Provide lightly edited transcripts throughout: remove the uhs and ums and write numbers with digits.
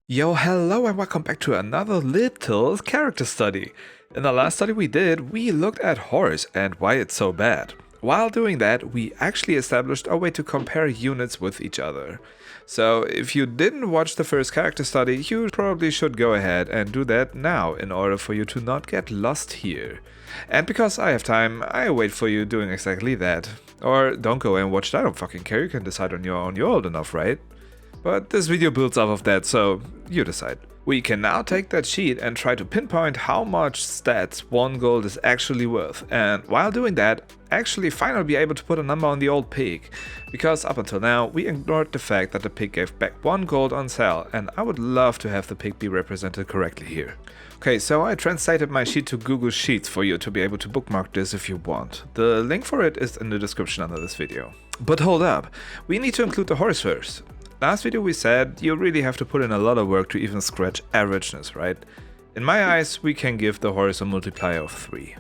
Yo, hello and welcome back to another little character study. In the last study we did, we looked at horse and why it's so bad. While doing that, we actually established a way to compare units with each other. So if you didn't watch the first character study, you probably should go ahead and do that now in order for you to not get lost here. And because I have time, I wait for you doing exactly that. Or don't go and watch that, I don't fucking care, you can decide on your own, you're old enough, right? But this video builds off of that, so you decide. We can now take that sheet and try to pinpoint how much stats 1 gold is actually worth, and while doing that, actually finally be able to put a number on the old pig, because up until now we ignored the fact that the pig gave back 1 gold on sale, and I would love to have the pig be represented correctly here. Okay, so I translated my sheet to Google Sheets for you to be able to bookmark this if you want. The link for it is in the description under this video. But hold up, we need to include the horse first. Last video we said you really have to put in a lot of work to even scratch averageness, right? In my eyes, we can give the horse a multiplier of 3.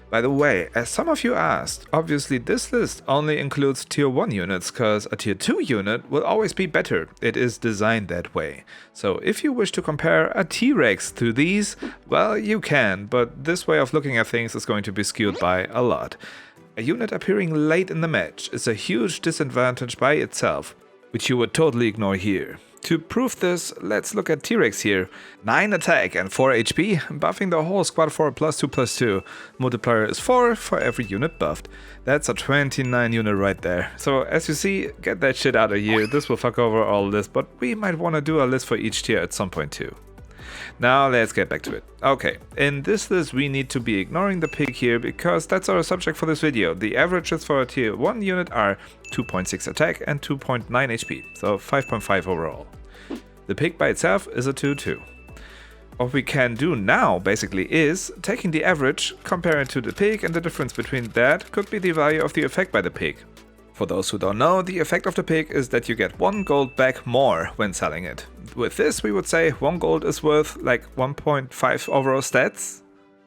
By the way, as some of you asked, obviously this list only includes tier 1 units, cause a tier 2 unit will always be better, it is designed that way. So if you wish to compare a T-Rex to these, well you can, but this way of looking at things is going to be skewed by a lot. A unit appearing late in the match is a huge disadvantage by itself, which you would totally ignore here. To prove this, let's look at T-Rex here. 9 attack and 4 HP, buffing the whole squad for a +2/+2. Multiplier is 4 for every unit buffed. That's a 29 unit right there. So as you see, get that shit out of here, this will fuck over all this, but we might want to do a list for each tier at some point too. Now let's get back to it. Okay, in this list we need to be ignoring the pig here because that's our subject for this video. The averages for a tier 1 unit are 2.6 attack and 2.9 HP, so 5.5 overall. The pig by itself is a 2-2. What we can do now basically is taking the average, compare it to the pig, and the difference between that could be the value of the effect by the pig. For those who don't know, the effect of the pig is that you get 1 gold back more when selling it. With this, we would say 1 gold is worth like 1.5 overall stats.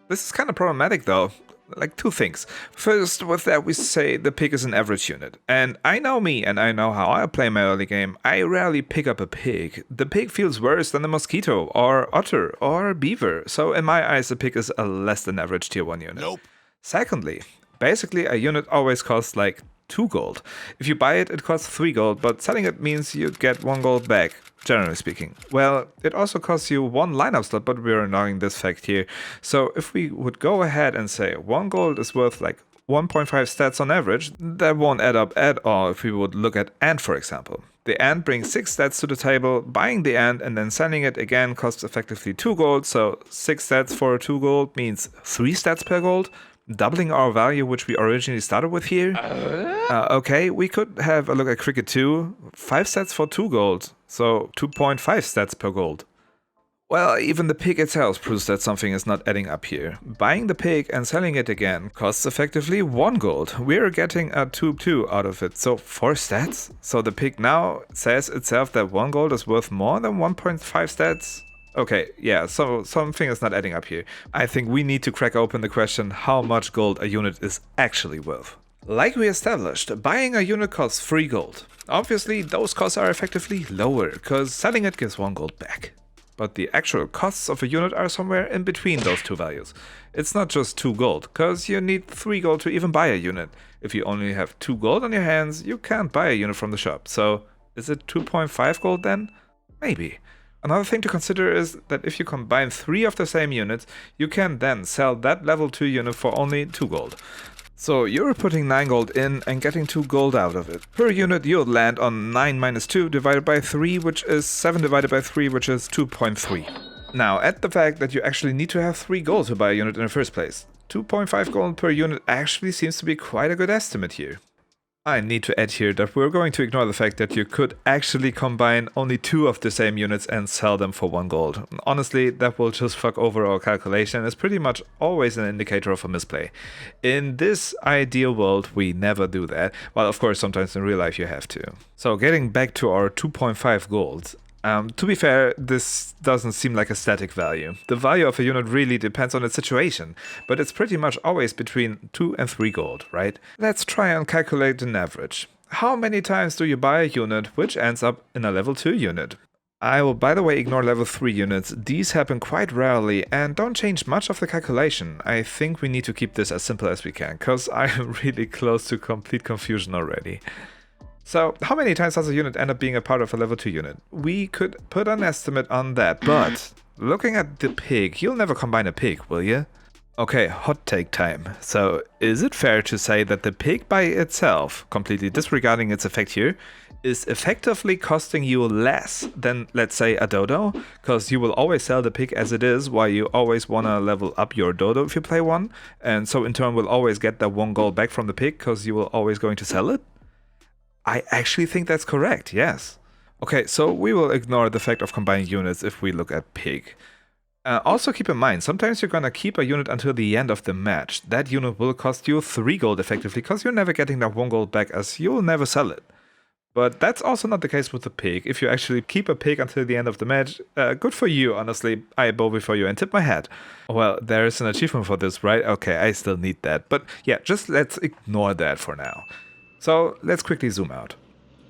This is kind of problematic though, like 2 things. First, with that we say the pig is an average unit. And I know me and I know how I play my early game, I rarely pick up a pig. The pig feels worse than a mosquito or otter or beaver, so in my eyes the pig is a less than average tier 1 unit. Nope. Secondly, basically a unit always costs like 2 gold. If you buy it, it costs 3 gold, but selling it means you get 1 gold back, generally speaking. Well, it also costs you 1 lineup slot, but we're ignoring this fact here. So if we would go ahead and say 1 gold is worth like 1.5 stats on average, that won't add up at all if we would look at Ant for example. The Ant brings 6 stats to the table, buying the Ant and then selling it again costs effectively 2 gold, so 6 stats for 2 gold means 3 stats per gold. Doubling our value which we originally started with here. Okay, we could have a look at Cricket 2. 5 stats for 2 gold, so 2.5 stats per gold. Well, even the pig itself proves that something is not adding up here. Buying the pig and selling it again costs effectively 1 gold. We're getting a 2-2 out of it, so 4 stats? So the pig now says itself that 1 gold is worth more than 1.5 stats? Okay, yeah, so something is not adding up here. I think we need to crack open the question how much gold a unit is actually worth. Like we established, buying a unit costs 3 gold. Obviously, those costs are effectively lower, cause selling it gives 1 gold back. But the actual costs of a unit are somewhere in between those two values. It's not just 2 gold, cause you need 3 gold to even buy a unit. If you only have 2 gold on your hands, you can't buy a unit from the shop. So, is it 2.5 gold then? Maybe. Another thing to consider is that if you combine 3 of the same units, you can then sell that level 2 unit for only 2 gold. So you're putting 9 gold in and getting 2 gold out of it. Per unit you'll land on 9 minus 2 divided by 3, which is 7 divided by 3, which is 2.3. Now add the fact that you actually need to have 3 gold to buy a unit in the first place. 2.5 gold per unit actually seems to be quite a good estimate here. I need to add here that we're going to ignore the fact that you could actually combine only 2 of the same units and sell them for 1 gold. Honestly, that will just fuck over our calculation. It's pretty much always an indicator of a misplay. In this ideal world, we never do that. Well, of course, sometimes in real life you have to. So getting back to our 2.5 gold. To be fair, this doesn't seem like a static value. The value of a unit really depends on its situation, but it's pretty much always between 2 and 3 gold, right? Let's try and calculate an average. How many times do you buy a unit which ends up in a level 2 unit? I will, by the way, ignore level 3 units. These happen quite rarely and don't change much of the calculation. I think we need to keep this as simple as we can, cause I'm really close to complete confusion already. So, how many times does a unit end up being a part of a level 2 unit? We could put an estimate on that, but looking at the pig, you'll never combine a pig, will you? Okay, hot take time. So, is it fair to say that the pig by itself, completely disregarding its effect here, is effectively costing you less than, let's say, a dodo? Because you will always sell the pig as it is, while you always want to level up your dodo if you play one, and so in turn will always get that 1 gold back from the pig, because you will always going to sell it? I actually think that's correct, yes. Okay, so we will ignore the fact of combining units if we look at pig. Also keep in mind, sometimes you're gonna keep a unit until the end of the match. That unit will cost you 3 gold effectively, because you're never getting that 1 gold back as you'll never sell it. But that's also not the case with the pig. If you actually keep a pig until the end of the match, good for you, honestly. I bow before you and tip my hat. Well, there is an achievement for this, right? Okay, I still need that. But yeah, just let's ignore that for now. So let's quickly zoom out.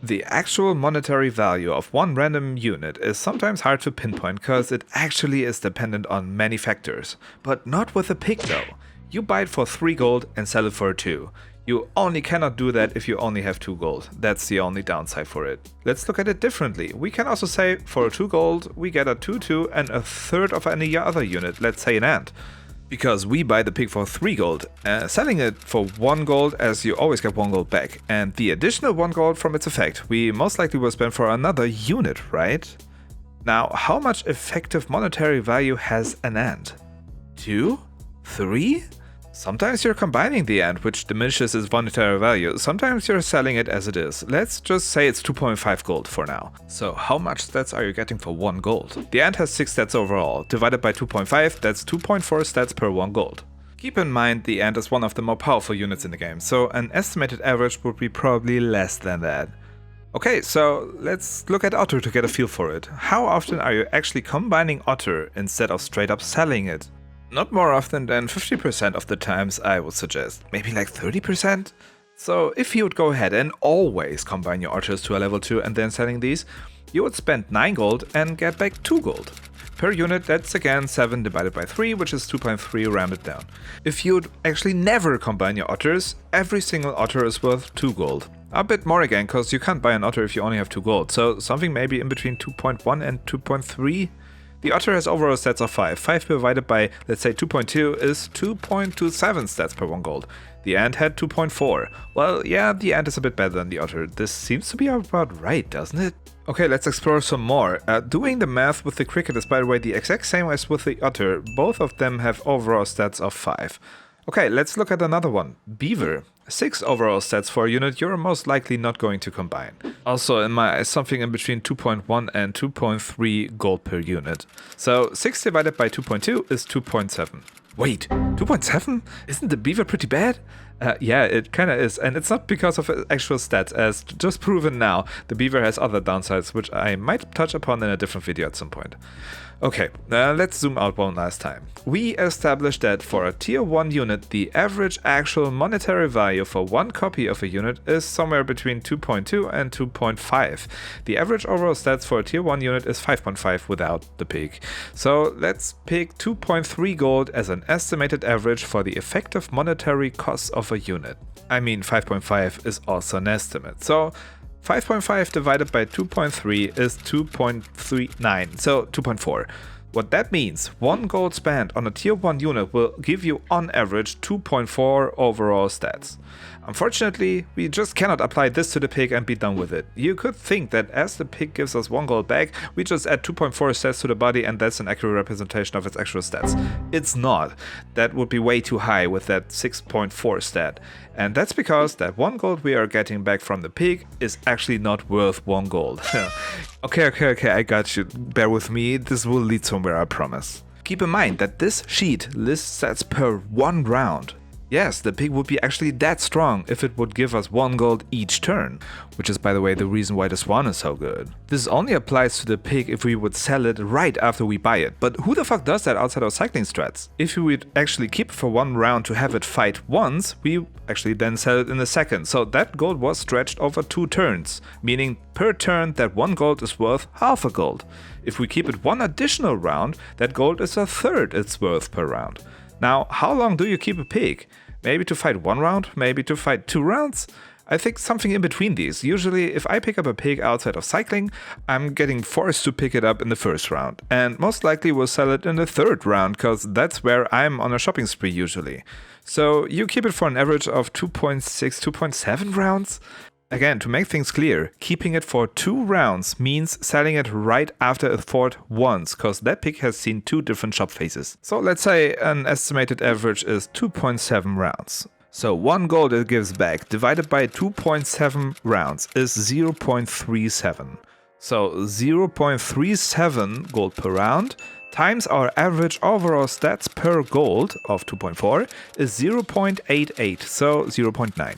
The actual monetary value of one random unit is sometimes hard to pinpoint because it actually is dependent on many factors. But not with a pig though. You buy it for 3 gold and sell it for 2. You only cannot do that if you only have 2 gold. That's the only downside for it. Let's look at it differently. We can also say for 2 gold we get a 2/2 and a third of any other unit, let's say an ant. Because we buy the pig for 3 gold, selling it for 1 gold as you always get 1 gold back. And the additional 1 gold from its effect we most likely will spend for another unit, right? Now, how much effective monetary value has an ant? 2? 3? Sometimes you're combining the ant, which diminishes its monetary value. Sometimes you're selling it as it is. Let's just say it's 2.5 gold for now. So how much stats are you getting for 1 gold? The ant has 6 stats overall. Divided by 2.5, that's 2.4 stats per 1 gold. Keep in mind the ant is one of the more powerful units in the game, so an estimated average would be probably less than that. Okay, so let's look at Otter to get a feel for it. How often are you actually combining Otter instead of straight up selling it? Not more often than 50% of the times, I would suggest. Maybe like 30%? So if you would go ahead and always combine your otters to a level 2 and then selling these, you would spend 9 gold and get back 2 gold. Per unit, that's again 7 divided by 3, which is 2.3 rounded down. If you'd actually never combine your otters, every single otter is worth 2 gold. A bit more again, cause you can't buy an otter if you only have 2 gold, so something maybe in between 2.1 and 2.3. The otter has overall stats of 5. 5 divided by, let's say, 2.2 is 2.27 stats per 1 gold. The ant had 2.4. Well, yeah, the ant is a bit better than the otter. This seems to be about right, doesn't it? Okay, let's explore some more. Doing the math with the cricket is, by the way, the exact same as with the otter. Both of them have overall stats of 5. Okay, let's look at another one. Beaver. 6 overall stats for a unit you're most likely not going to combine. Also, in my eyes, something in between 2.1 and 2.3 gold per unit. So 6 divided by 2.2 is 2.7. Wait, 2.7? Isn't the beaver pretty bad? Yeah, it kinda is, and it's not because of actual stats, as just proven now, the beaver has other downsides, which I might touch upon in a different video at some point. Okay, let's zoom out one last time. We established that for a tier 1 unit, the average actual monetary value for one copy of a unit is somewhere between 2.2 and 2.5. The average overall stats for a tier 1 unit is 5.5 without the pig. So let's pick 2.3 gold as an estimated average for the effective monetary cost of a unit. I mean, 5.5 is also an estimate. So 5.5 divided by 2.3 is 2.39, so 2.4. What that means, 1 gold spent on a tier 1 unit will give you on average 2.4 overall stats. Unfortunately, we just cannot apply this to the pig and be done with it. You could think that as the pig gives us 1 gold back, we just add 2.4 stats to the body and that's an accurate representation of its actual stats. It's not. That would be way too high with that 6.4 stat. And that's because that 1 gold we are getting back from the pig is actually not worth 1 gold. Okay, I got you. Bear with me, this will lead somewhere, I promise. Keep in mind that this sheet lists stats per 1 round. Yes, the pig would be actually that strong if it would give us 1 gold each turn, which is by the way the reason why the swan is so good. This only applies to the pig if we would sell it right after we buy it, but who the fuck does that outside of cycling strats? If we would actually keep it for 1 round to have it fight once, we actually then sell it in a second, so that gold was stretched over 2 turns, meaning per turn that 1 gold is worth half a gold. If we keep it 1 additional round, that gold is a third its worth per round. Now, how long do you keep a pig? Maybe to fight 1 round? Maybe to fight 2 rounds? I think something in between these. Usually, if I pick up a pig outside of cycling, I'm getting forced to pick it up in the first round. And most likely we'll sell it in the 3rd round, cause that's where I'm on a shopping spree usually. So you keep it for an average of 2.6, 2.7 rounds? Again, to make things clear, keeping it for 2 rounds means selling it right after it fought once, cause that pig has seen 2 different shop phases. So let's say an estimated average is 2.7 rounds. So 1 gold it gives back divided by 2.7 rounds is 0.37. So 0.37 gold per round times our average overall stats per gold of 2.4 is 0.88, so 0.9.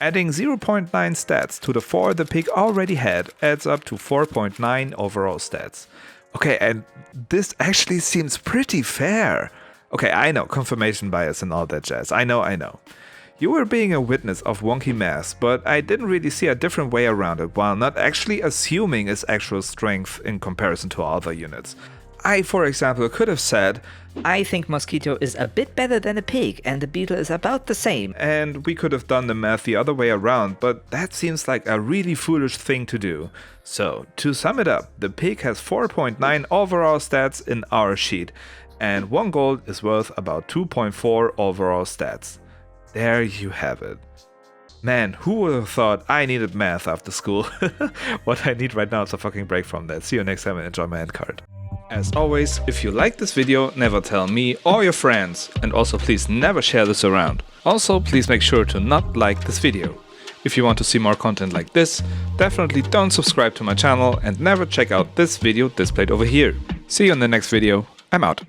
Adding 0.9 stats to the 4 the pig already had adds up to 4.9 overall stats. Okay, and this actually seems pretty fair. Okay, I know, confirmation bias and all that jazz. I know. You were being a witness of wonky math, but I didn't really see a different way around it while not actually assuming its actual strength in comparison to other units. I, for example, could have said, I think Mosquito is a bit better than a pig and the beetle is about the same. And we could have done the math the other way around, but that seems like a really foolish thing to do. So, to sum it up, the pig has 4.9 overall stats in our sheet, and 1 gold is worth about 2.4 overall stats. There you have it. Man, who would have thought I needed math after school? What I need right now is a fucking break from that. See you next time and enjoy my end card. As always, if you like this video, never tell me or your friends, and also please never share this around. Also, please make sure to not like this video. If you want to see more content like this, definitely don't subscribe to my channel and never check out this video displayed over here. See you in the next video. I'm out.